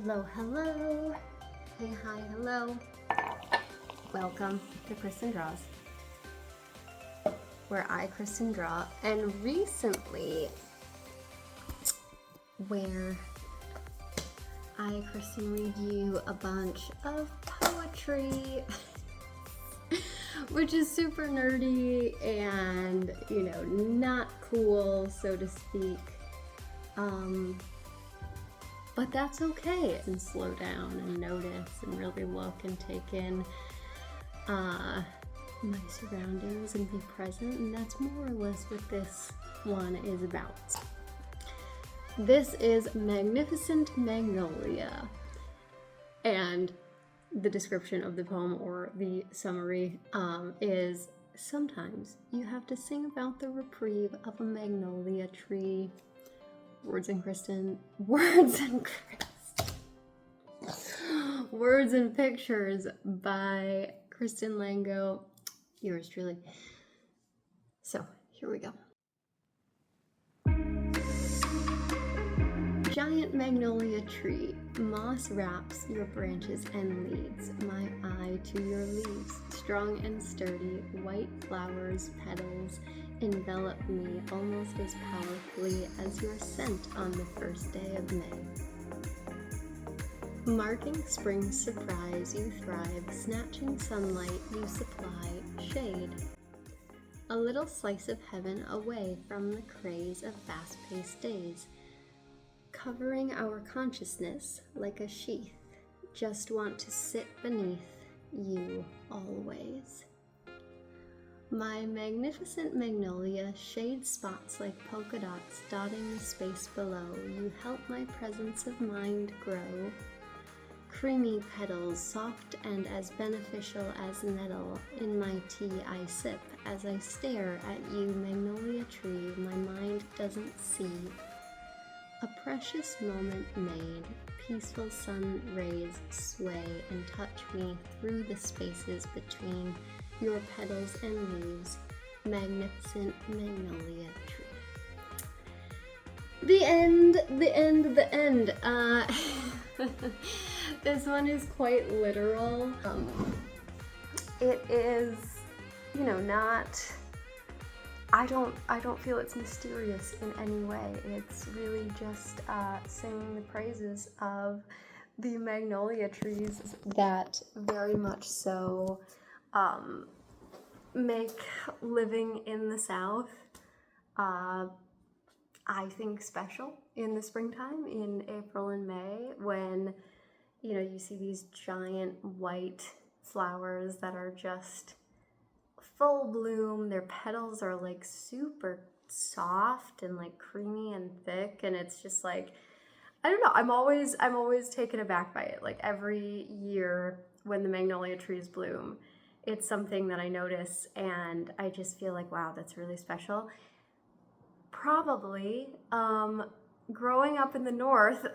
Hello, hello. Hey, hi, hello. Welcome to Kristen Draws, where I, Kristen, draw, and recently, where I, Kristen, read you a bunch of poetry, which is super nerdy and, you know, not cool, so to speak. But that's okay. And slow down and notice and really look and take in my surroundings and be present. And that's more or less what this one is about. This is Magnificent Magnolia. And the description of the poem, or the summary, is: sometimes you have to sing about the reprieve of a magnolia tree. Words and Kristen. Words and Pictures by Kristen Lango. Yours truly. So, here we go. Giant magnolia tree, moss wraps your branches and leads my eye to your leaves. Strong and sturdy, white flowers, petals, envelop me almost as powerfully as your scent on the first day of May. Marking spring's surprise, you thrive, snatching sunlight, you supply shade. A little slice of heaven away from the craze of fast-paced days. Covering our consciousness like a sheath, just want to sit beneath you always. My magnificent magnolia shades spots like polka dots dotting the space below. You help my presence of mind grow. Creamy petals, soft and as beneficial as nettle, in my tea I sip as I stare at you, magnolia tree, my mind doesn't see. A precious moment made, peaceful sun rays sway and touch me through the spaces between your petals and leaves, magnificent magnolia tree. The end. This one is quite literal. It is, you know, not, I don't feel it's mysterious in any way. It's really just singing the praises of the magnolia trees that very much so make living in the South, I think, special in the springtime, in April and May, when, you know, you see these giant white flowers that are just full bloom. Their petals are like super soft and like creamy and thick, and it's just like, I don't know, I'm always taken aback by it. Like every year when the magnolia trees bloom, it's something that I notice and I just feel like, wow, that's really special. Probably growing up in the north,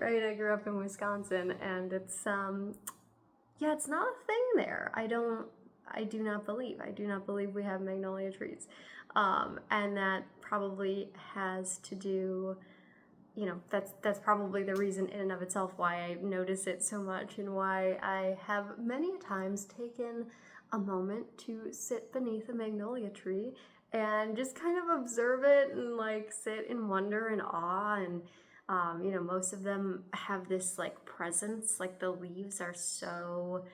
right? I grew up in Wisconsin, and it's yeah, it's not a thing there. I do not believe we have magnolia trees. And that probably has to do, you know, that's probably the reason in and of itself why I notice it so much, and why I have many times taken a moment to sit beneath a magnolia tree and just kind of observe it and like sit in wonder and awe. And you know, most of them have this like presence, like the leaves are so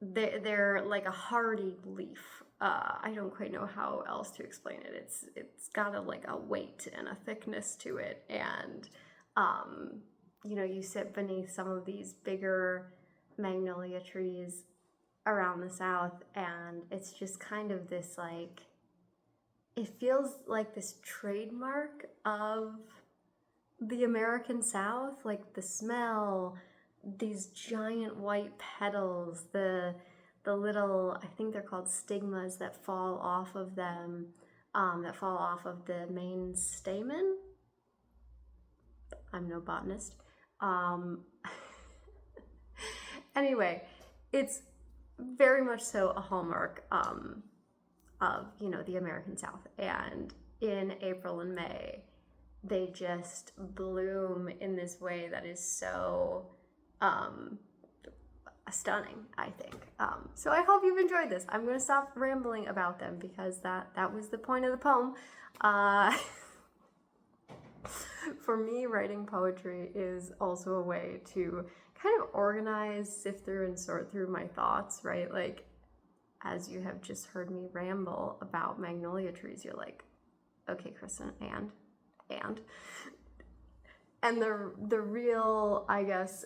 they're like a hardy leaf. I don't quite know how else to explain it. It's got a weight and a thickness to it, and you know, you sit beneath some of these bigger magnolia trees around the South, and it's just kind of this like, it feels like this trademark of the American South, like the smell, these giant white petals, the little, I think they're called stigmas that fall off of them, that fall off of the main stamen. I'm no botanist. Anyway, it's very much so a hallmark of, you know, the American South. And in April and May, they just bloom in this way that is so stunning, I think. So I hope you've enjoyed this. I'm going to stop rambling about them because that was the point of the poem. For me, writing poetry is also a way to kind of organize, sift through, and sort through my thoughts, right? Like, as you have just heard me ramble about magnolia trees, you're like, okay, Kristen, and the real, I guess,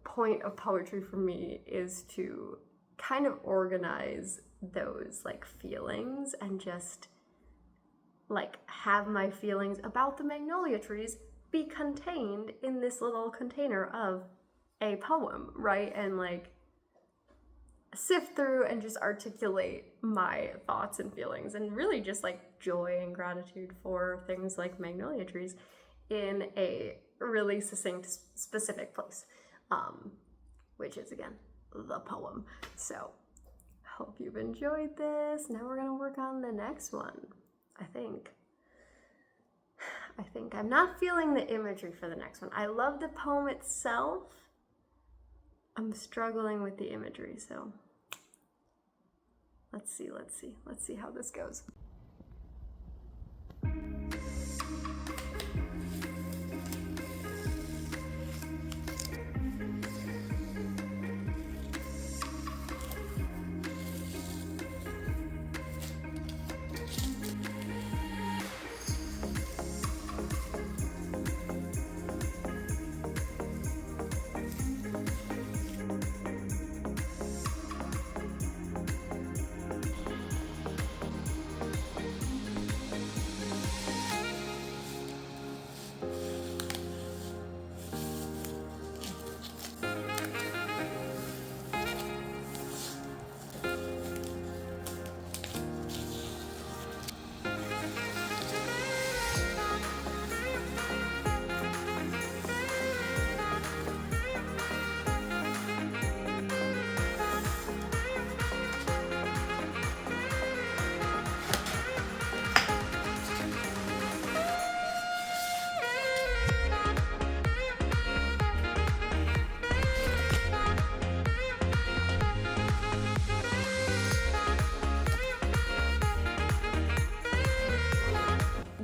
point of poetry for me is to kind of organize those like feelings and just like have my feelings about the magnolia trees be contained in this little container of a poem, right? And like sift through and just articulate my thoughts and feelings and really just like joy and gratitude for things like magnolia trees in a really succinct, specific place, which is again the poem. So hope you've enjoyed this. Now we're gonna work on the next one. I think I'm not feeling the imagery for the next one. I love the poem itself. I'm struggling with the imagery, so let's see how this goes.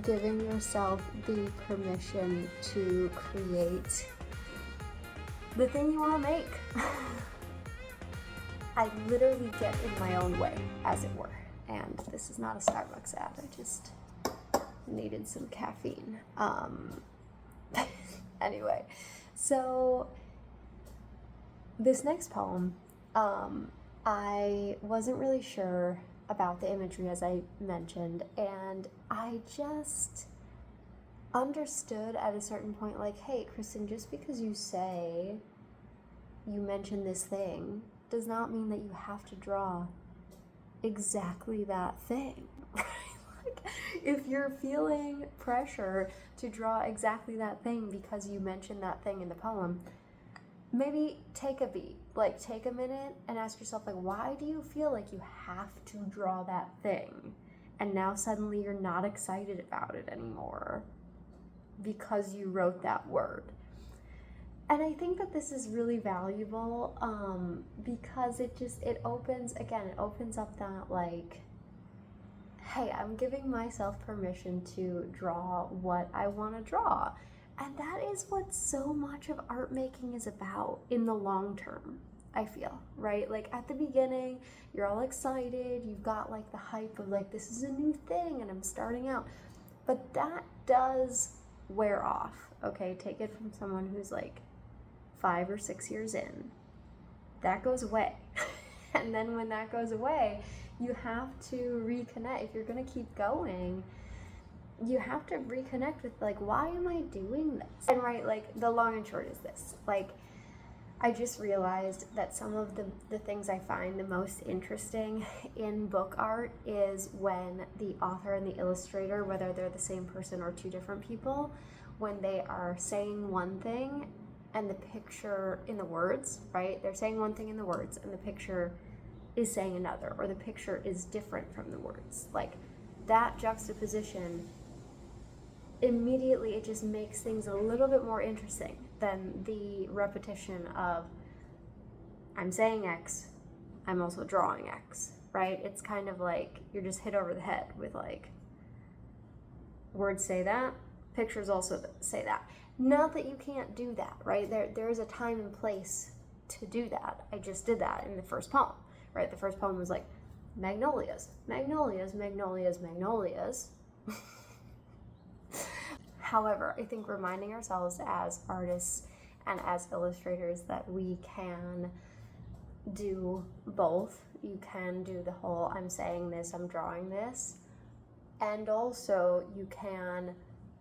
Giving yourself the permission to create the thing you want to make. I literally get in my own way, as it were. And this is not a Starbucks ad, I just needed some caffeine. Anyway, so this next poem, I wasn't really sure about the imagery, as I mentioned, and I just understood at a certain point, like, hey, Kristen, just because you say you mention this thing does not mean that you have to draw exactly that thing. Like, if you're feeling pressure to draw exactly that thing because you mentioned that thing in the poem, maybe take a beat, like take a minute and ask yourself, like, why do you feel like you have to draw that thing? And now suddenly you're not excited about it anymore because you wrote that word. And I think that this is really valuable because it opens up that, like, hey, I'm giving myself permission to draw what I want to draw. And that is what so much of art making is about in the long term, I feel, right? Like at the beginning, you're all excited, you've got like the hype of like, this is a new thing and I'm starting out. But that does wear off, okay? Take it from someone who's like 5 or 6 years in. That goes away. And then when that goes away, you have to reconnect. If you're gonna keep going, you have to reconnect with, like, why am I doing this? And right, like, the long and short is this. Like, I just realized that some of the things I find the most interesting in book art is when the author and the illustrator, whether they're the same person or two different people, when they are saying one thing and the picture in the words, right? They're saying one thing in the words and the picture is saying another, or the picture is different from the words. Like, that juxtaposition immediately it just makes things a little bit more interesting than the repetition of I'm saying X, I'm also drawing X, right? It's kind of like you're just hit over the head with like, words say that, pictures also say that. Not that you can't do that, right? There is a time and place to do that. I just did that in the first poem, right? The first poem was like, magnolias, magnolias, magnolias, magnolias. However, I think reminding ourselves as artists and as illustrators that we can do both. You can do the whole I'm saying this, I'm drawing this, and also you can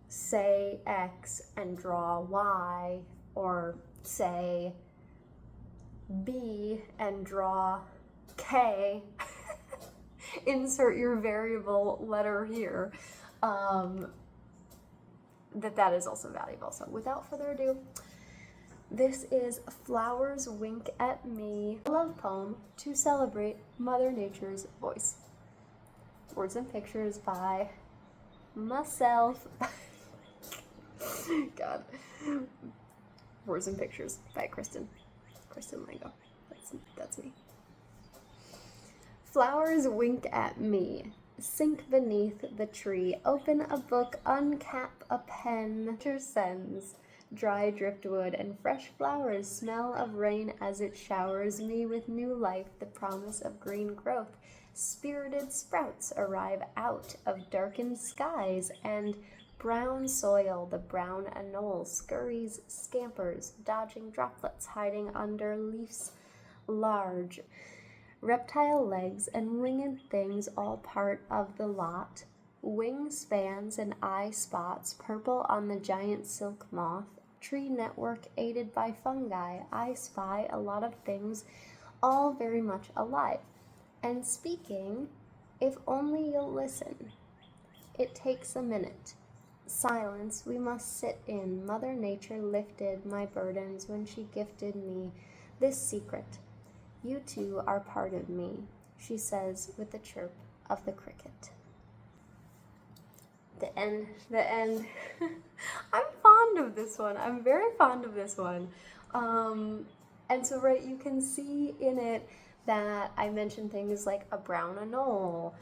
say X and draw Y, or say B and draw K. Insert your variable letter here. That is also valuable. So without further ado, this is Flowers Wink at Me, a love poem to celebrate Mother Nature's voice. Words and pictures by myself. God. Words and pictures by Kristen Lango. That's me. Flowers wink at me. Sink beneath the tree. Open a book, uncap a pen. Nature sends dry driftwood and fresh flowers, smell of rain as it showers me with new life, the promise of green growth. Spirited sprouts arrive out of darkened skies, and brown soil, the brown anole, scurries, scampers, dodging droplets, hiding under leaves large. Reptile legs and winged things, all part of the lot. Wing spans and eye spots, purple on the giant silk moth. Tree network aided by fungi. I spy a lot of things, all very much alive. And speaking, if only you'll listen. It takes a minute. Silence we must sit in. Mother Nature lifted my burdens when she gifted me this secret. You too are part of me, she says with the chirp of the cricket. The end. I'm fond of this one. I'm very fond of this one. And so, right, you can see in it that I mentioned things like a brown anole,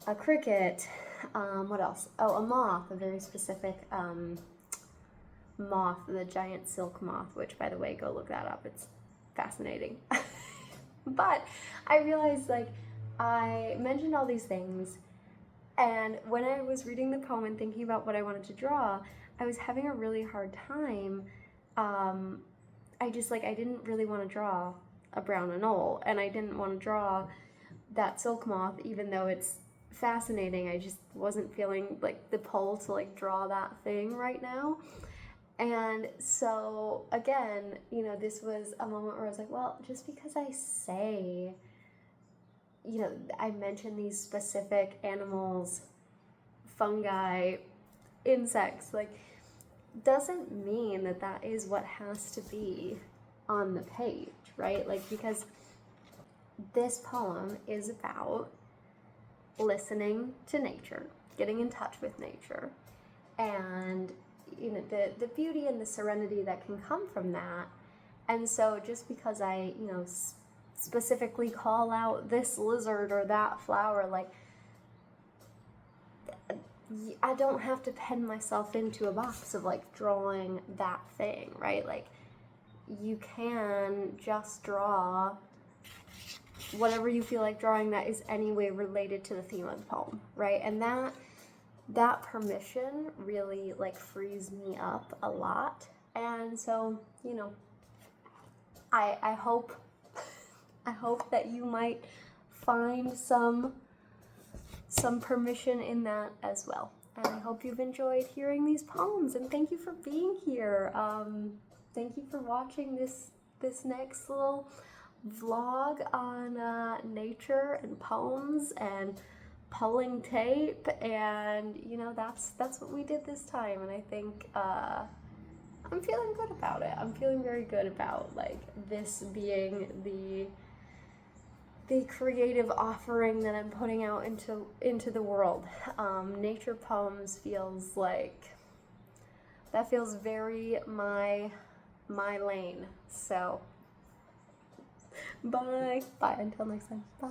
a cricket, what else? Oh, a moth, a very specific moth, the giant silk moth, which, by the way, go look that up. It's fascinating. But I realized, like, I mentioned all these things, and when I was reading the poem and thinking about what I wanted to draw, I was having a really hard time. I didn't really want to draw a brown anole, and I didn't want to draw that silk moth, even though it's fascinating. I just wasn't feeling, like, the pull to, like, draw that thing right now. And so, again, you know, this was a moment where I was like, well, just because I say, you know, I mention these specific animals, fungi, insects, like, doesn't mean that that is what has to be on the page, right? Like, because this poem is about listening to nature, getting in touch with nature, and you know, the beauty and the serenity that can come from that. And so just because I, you know, specifically call out this lizard or that flower, like, I don't have to pen myself into a box of, like, drawing that thing, right? Like, you can just draw whatever you feel like drawing that is anyway related to the theme of the poem, right? And that permission really, like, frees me up a lot. And so, you know, I hope that you might find some permission in that as well. And I hope you've enjoyed hearing these poems, and thank you for being here. Thank you for watching this next little vlog on nature and poems and pulling tape, and you know, that's what we did this time, and I think I'm feeling good about it. I'm feeling very good about, like, this being the creative offering that I'm putting out into the world. Nature poems feels like That feels very my lane. So bye. Bye until next time. Bye.